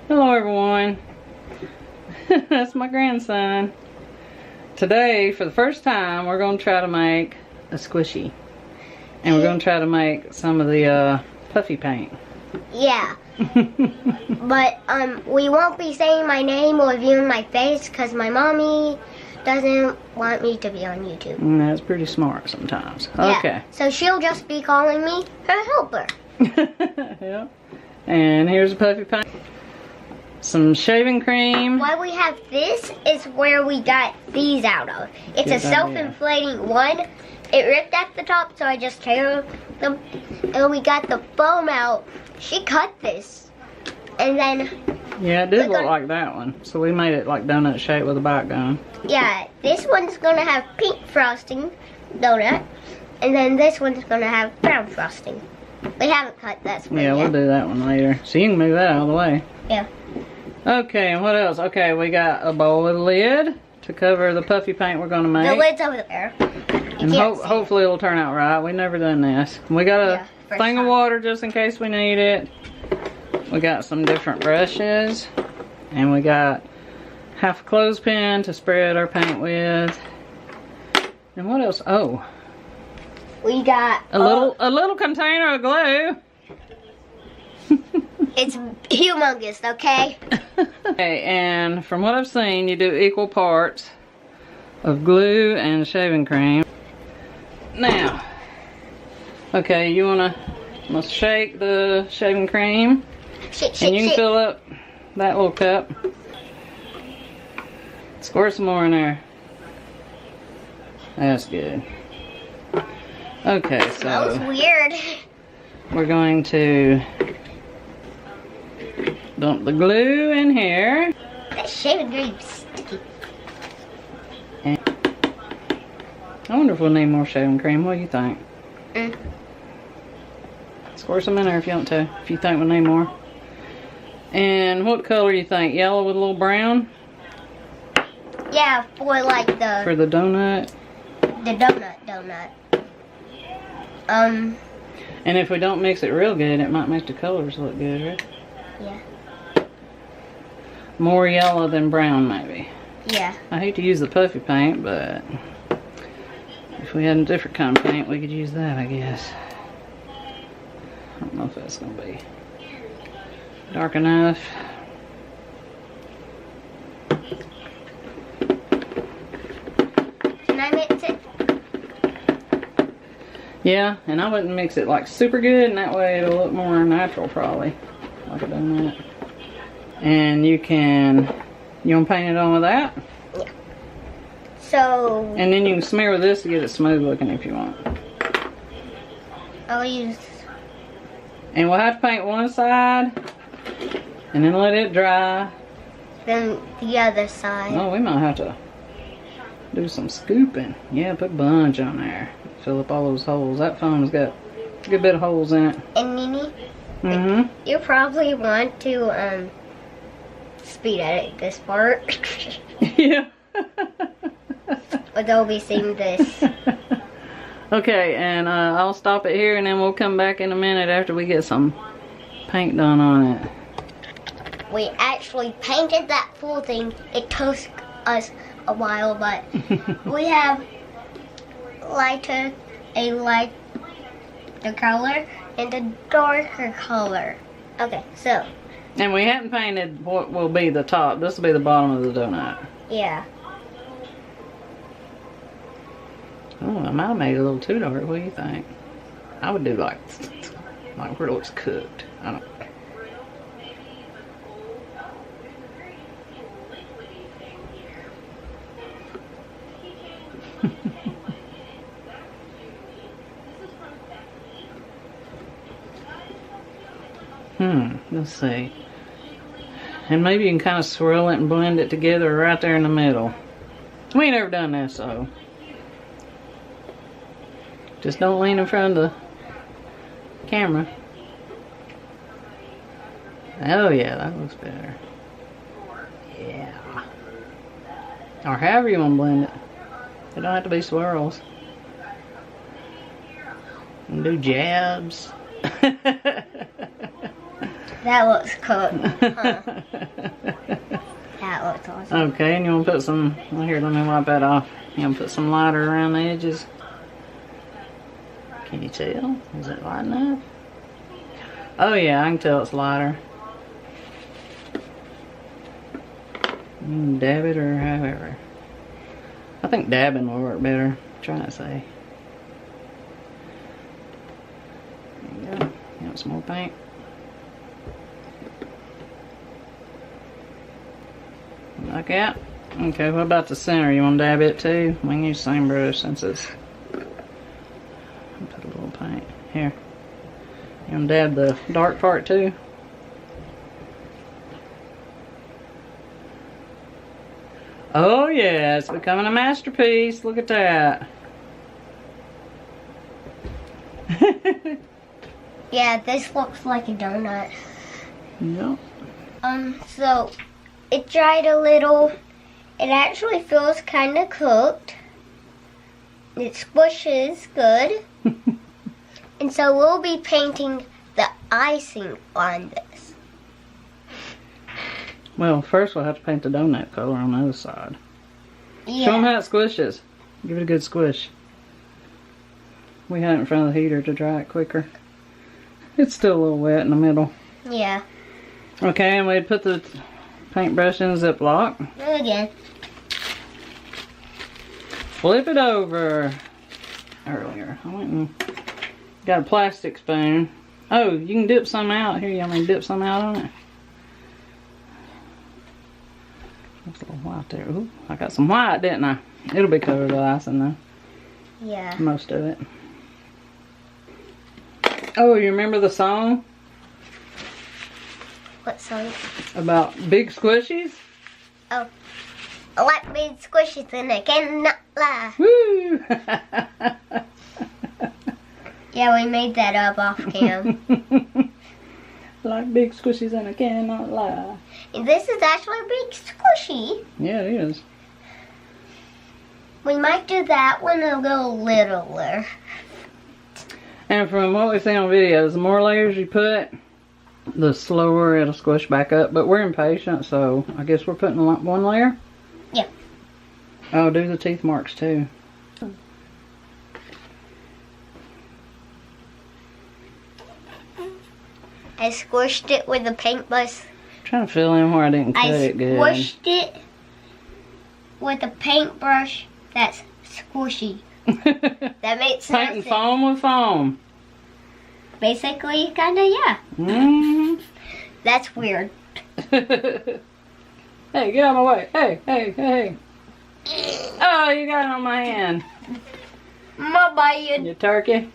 Hello everyone. That's my grandson. Today, for the first time, we're going to try to make a squishy. And we're going to try to make some of the puffy paint. Yeah. But we won't be saying my name or viewing my face because my mommy doesn't want me to be on YouTube. That's pretty smart sometimes. Yeah. Okay. So she'll just be calling me her helper. Yeah. And here's the puffy paint. Some shaving cream. Why we have this is where we got these out of. It's a self-inflating one. It ripped at the top, so I just tear them. And we got the foam out. She cut this. And then... Yeah, it did look like that one. So we made it like donut shape with a background. Yeah, this one's going to have pink frosting, donut. And then this one's going to have brown frosting. We haven't cut that one Yeah, yet. we'll do that one later. So you can move that out of the way. Yeah. Okay, and what else? Okay, we got a bowl with a lid to cover the puffy paint we're going to make. The lid's over there. And hopefully it'll turn out right. We've never done this. We got a thing of water just in case we need it. We got some different brushes. And we got half a clothespin to spread our paint with. And what else? Oh. We got a little container of glue. It's humongous, okay? Okay, and from what I've seen, you do equal parts of glue and shaving cream. Now, okay, you wanna shake the shaving cream, and you can fill up that little cup. Squirt some more in there. That's good. Okay, so that was weird. We're going to dump the glue in here. That shaving cream's sticky. And I wonder if we'll need more shaving cream. What do you think? Squirt some in there if you want to. If you think we'll need more. And what color do you think? Yellow with a little brown? Yeah, for like the... For the donut? The donut. And if we don't mix it real good, it might make the colors look good, right? Yeah. More yellow than brown, maybe. Yeah. I hate to use the puffy paint, but if we had a different kind of paint, we could use that, I guess. I don't know if that's going to be dark enough. Can I mix it? Yeah, and I wouldn't mix it like super good, and that way it'll look more natural probably, like a donut. And you want to paint it on with that? Yeah. So... And then you can smear with this to get it smooth looking if you want. I'll use... And we'll have to paint one side, and then let it dry. Then the other side. Oh, we might have to do some scooping. Yeah, put a bunch on there. Fill up all those holes. That foam's got a good bit of holes in it. And Nini, Mm-hmm. you probably want to speed edit this part. Yeah. But they'll be seeing this. Okay, and I'll stop it here, and then we'll come back in a minute after we get some paint done on it. We actually painted that full thing. It took us a while, but we have a lighter color and a darker color. Okay, so. And we haven't painted what will be the top. This will be the bottom of the donut. Yeah. Oh, I might have made it a little too dark. What do you think? I would do like where it looks cooked. I don't. Let's see. And maybe you can kind of swirl it and blend it together right there in the middle. We ain't ever done this, so. Just don't lean in front of the camera. Oh yeah, that looks better. Yeah. Or however you want to blend it. They don't have to be swirls. You can do jabs. That looks cooked. Huh. That looks awesome. Okay, and you want to put some, well, here, let me wipe that off. You want to put some lighter around the edges. Can you tell? Is it light enough? Oh yeah, I can tell it's lighter. You can dab it or however. I think dabbing will work better. I'm trying to say. There you go. You want some more paint? Like that. Okay, what about the center? You want to dab it too? We can use the same brush since it's... Put a little paint. Here. You want to dab the dark part too? Oh yeah, it's becoming a masterpiece. Look at that. Yeah, this looks like a donut. Yep. So it dried a little. It actually feels kind of cooked. It squishes good. And so we'll be painting the icing on this. Well, first we'll have to paint the donut color on the other side. Yeah. Show them how it squishes. Give it a good squish. We had it in front of the heater to dry it quicker. It's still a little wet in the middle. Yeah. Okay, and we'd put the paintbrush in a Ziploc. Again. Flip it over. Earlier, I went and got a plastic spoon. Oh, you can dip some out. Here, you want me to dip some out on it? There's a little white there. Ooh, I got some white, didn't I? It'll be covered with icing though. Yeah. Most of it. Oh, you remember the song? What song? About big squishies? Oh. I like big squishies and I cannot lie. Woo! Yeah, we made that up off cam. Like big squishies and I cannot lie. And this is actually a big squishy. Yeah, it is. We might do that one a little littler. And from what we've seen on videos, the more layers you put, the slower it'll squish back up. But we're impatient, so I guess we're putting one layer? Yeah. Oh, do the teeth marks too. I squished it with a paintbrush. Trying to fill in where I didn't cut it good. I squished it with a paintbrush that's squishy. That makes sense. Painting foam with foam. Basically, kinda, yeah. Mm-hmm. That's weird. Hey, get out of my way. Hey, hey, hey. Oh, you got it on my hand. My bad. You turkey.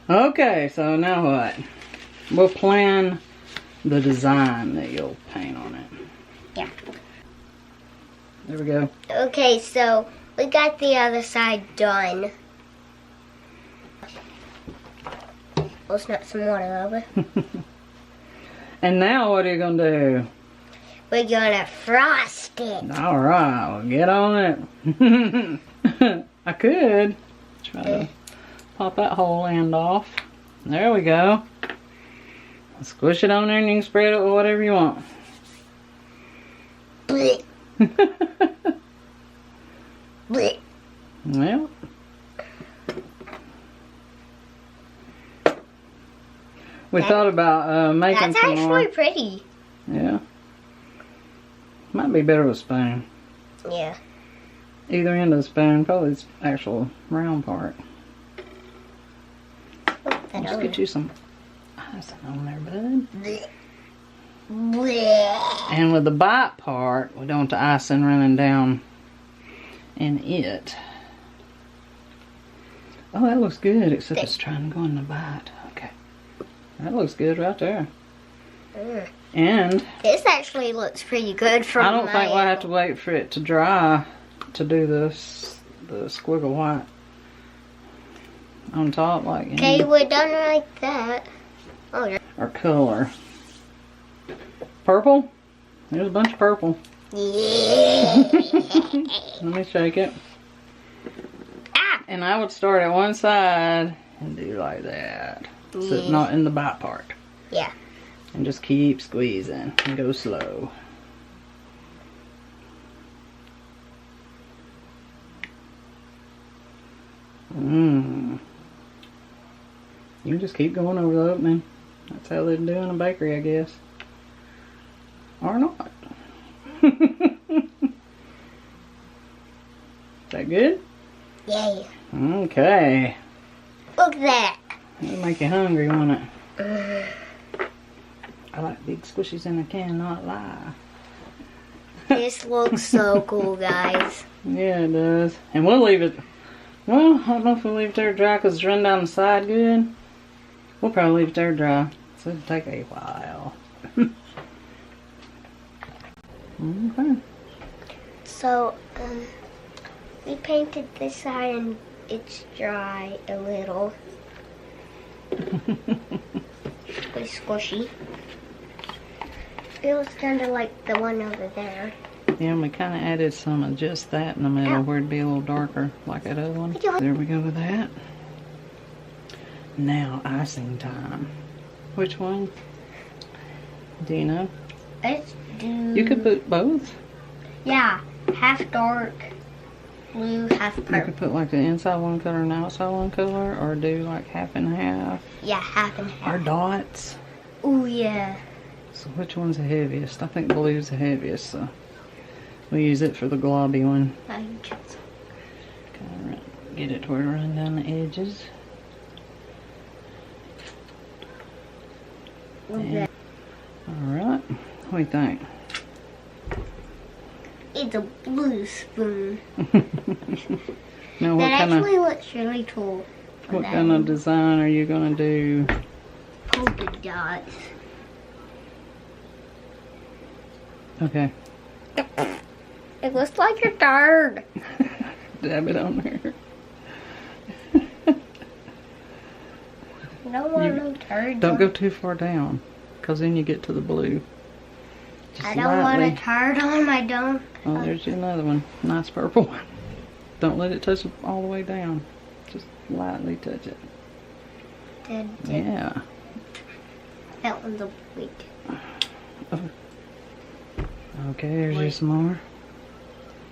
Okay, so now what? We'll plan the design that you'll paint on it. Yeah. There we go. Okay, so we got the other side done. We'll snap some water over. And now what are you going to do? We're gonna frost it. Alright, well get on it. I could try to pop that whole end off. There we go. Squish it on there and you can spread it with whatever you want. Blech. Blech. Well, we thought about making That's some actually more. pretty. Yeah. Might be better with a spoon. Yeah. Either end of the spoon, probably the actual round part. Just get you some icing on there, bud. Blech. Blech. And with the bite part, we don't want the icing running down in it. Oh, that looks good, except it's trying to go in the bite. Okay. That looks good right there. And This actually looks pretty good from I don't think we'll have to wait for it to dry to do this, the squiggle white on top, like Okay, we're done like that. Oh, yeah. or color. Purple? There's a bunch of purple. Yeah. Let me shake it. Ah! And I would start at one side And do like that. So it's not in the bite part. Yeah. And just keep squeezing and go slow. Mmm. You can just keep going over the opening. That's how they do in a bakery, I guess. Or not. Is that good? Yeah. Okay. Look at that. It'll make you hungry, won't it? I like big squishies in a can, not lie. This looks so cool, guys. Yeah, it does. And we'll leave it. Well, I don't know if we'll leave it there dry because it's run down the side good. We'll probably leave it there dry. So it'll take a while. Okay. So, we painted this side and it's dry a little. It's squishy. It looks kind of like the one over there. Yeah, and we kind of added some of just that in the middle where it'd be a little darker like that other one. There we go with that. Now, icing time. Which one? Do you know? Let's do... You could put both. Yeah, half dark blue, half purple. You could put like the inside one color and outside one color, or do like half and half. Yeah, half and half. Or dots. Oh yeah. So which one's the heaviest? I think blue's the heaviest, so we use it for the globby one. Kind of get it to where it run down the edges. Okay. Alright, what do you think? It's a blue spoon. Now, that actually looks really cool. What kind of design are you going to do? Polka dots. Okay. It looks like a bird. Dab it on there. I don't want no turd. Don't go too far down, because then you get to the blue. Just I don't want a turd on my donut. Oh, there's another one. Nice purple one. Don't let it touch all the way down. Just lightly touch it. Yeah. That one's a big. Oh. Okay, there's just more.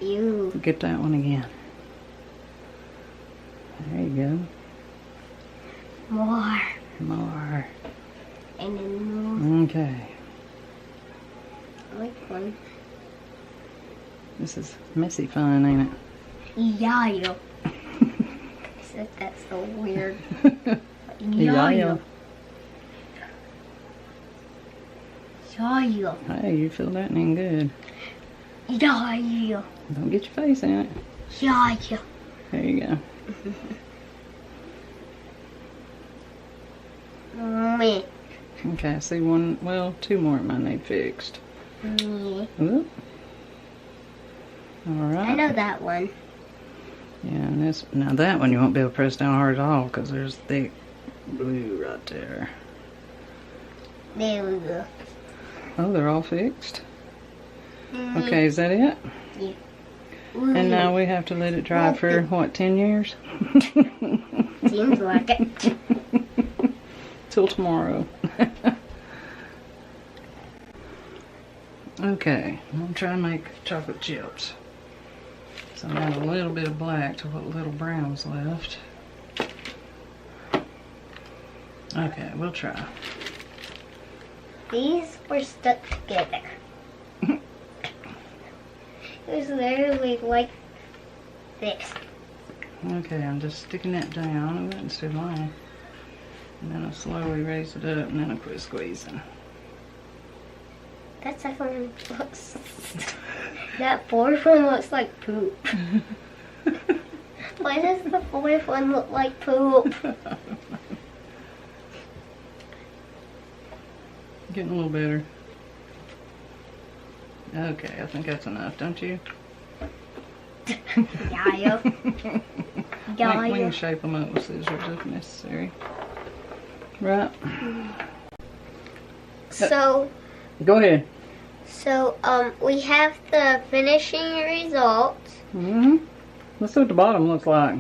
Ew. Get that one again. There you go. More. More. And then more. Okay. I like one. This is messy fun, ain't it? Yeah. Except that's so weird. Yeah. Yeah. Hey, you feel that in good. Yeah. Don't get your face in it. Yeah. There you go. Me. Okay, I see one, well, two more it might need fixed. Me. Oop. Alright. I know that one. Yeah, and this, now that one you won't be able to press down hard at all because there's thick blue right there. There we go. Oh, they're all fixed? Okay, is that it? Yeah. And now we have to let it dry for, what, 10 years? Seems like it. Till tomorrow. Okay, I'm going to try and make chocolate chips. So I'm adding a little bit of black to what little brown's left. Okay, we'll try. These were stuck together. It was literally like this. Okay, I'm just sticking that down. Oh, that's too long. And then I'll slowly raise it up and then I'll quit squeezing. That second one looks... that fourth one looks like poop. Why does the fourth one look like poop? Getting a little better. Okay, I think that's enough, don't you? Yeah. We can shape them up with scissors if necessary. Right. So... Go ahead. So, we have the finishing results. Let's see what the bottom looks like.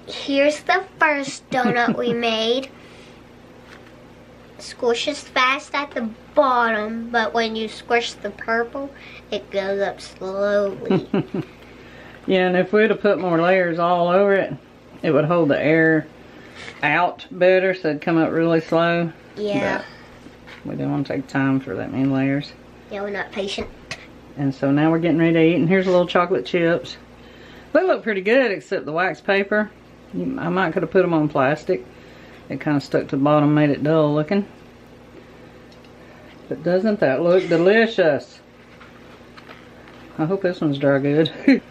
Here's the first donut we made. Squishes fast at the bottom, but when you squish the purple, it goes up slowly. Yeah, and if we'd have put more layers all over it, it would hold the air out better, so it'd come up really slow. Yeah. But we didn't want to take time for that many layers. Yeah, we're not patient. And so now we're getting ready to eat, and here's a little chocolate chips. They look pretty good, except the wax paper. I might could have put them on plastic. It kind of stuck to the bottom, made it dull looking. But doesn't that look delicious? I hope this one's dry good.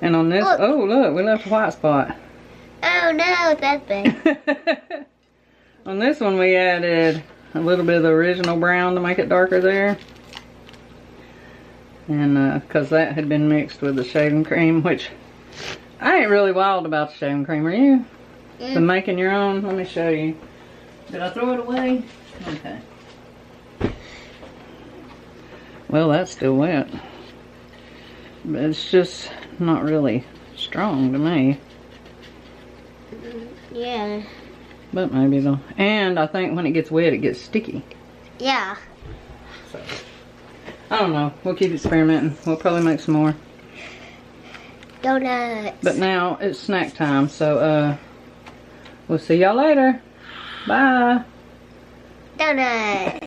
And on this, look. oh look, we left a white spot. Oh no, that's big. On this one we added a little bit of the original brown to make it darker there. And because that had been mixed with the shaving cream, which I ain't really wild about the shaving cream, are you? The making your own? Let me show you. Did I throw it away? Okay. Well, that's still wet. But it's just not really strong to me. Yeah. But maybe though. And I think when it gets wet, it gets sticky. Yeah. So, I don't know. We'll keep experimenting. We'll probably make some more. Donuts. But now it's snack time, so we'll see y'all later. Bye. Donut.